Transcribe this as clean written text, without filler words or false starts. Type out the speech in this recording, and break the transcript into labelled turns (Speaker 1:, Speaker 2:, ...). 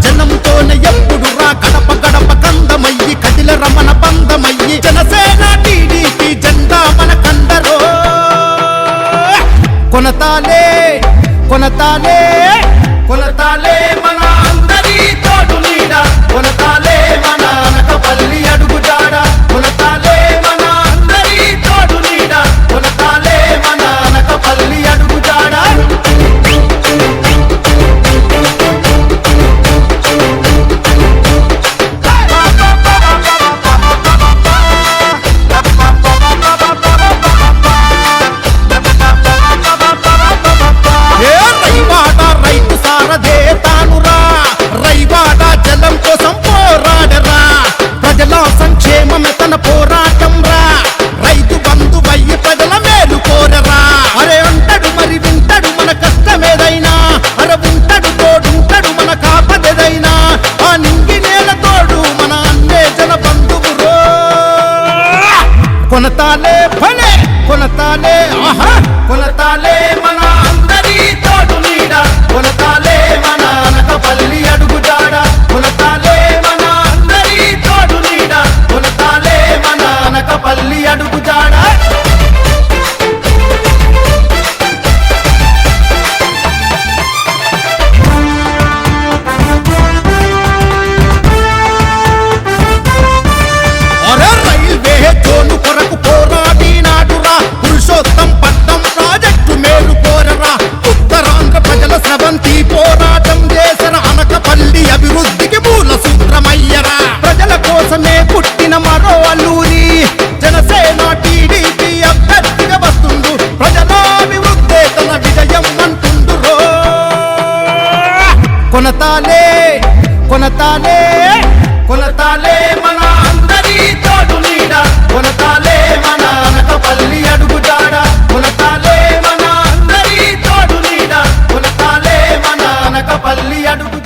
Speaker 1: జనంతోనే ఎప్పుడు రా గడప గడప కందమయ్యి కదిల రమణ బంధమయ్యి జనసేన టీడీపీ జెండా మన కండరో కొనతాలే కొనతాలే కొనతాలే మన అందరి తోడు నీడ కొనతాలే మన అనకపల్లి అడుగుజాడ కొనతాలే మన అందరి తోడు నీడ కొనతాలే మన అనకపల్లి అడుగుజాడ పోరాటం రా రైతు బంధువయ్యి ప్రజల మేలు కోరరా అరే అంటడు మరి వింటడు మన కష్టమేదైనా అరే ఉంటాడు తోడుంటాడు మన కాపదైనా ఆ నింగి నేల తోడు మన అన్నే జన బంధువురో కొనతాలే ఫలే కొనతాలే ఆహా కొనతాలే మన అందరి తోడు నీడ కొనతాలే మన అనకపల్లి అడుగుజాడ కొనతాలే మన అందరి తోడు నీడ కొనతాలే మన అనకపల్లి అడుగుజాడ రైల్వే జోను కొరకు పోరాడినాడురా పురుషోత్తం పట్నం ప్రాజెక్టు మేలు కోరరా ఉత్తరాంధ్ర ప్రజల స్రవంతి పోరాటం చేసిన అనకపల్లి అభివృద్ధికి మూల సూత్రమయ్యరా ప్రజల కోసమే పుట్టిన మరో అల్లూరి జనసేన టీడీపీ అభ్యర్థిగా వస్తుండు ప్రజలాభివృద్ధే తన విజయం అంటుండురో కొనతాలే కొనతాలే కొనతాలే మన అందరి తోడు నీడ కొనతాలే మన అనకపల్లి అడుగుజాడ కొనతాలే మన అందరి తోడు నీడ కొనతాలే మన అనకపల్లి అడుగు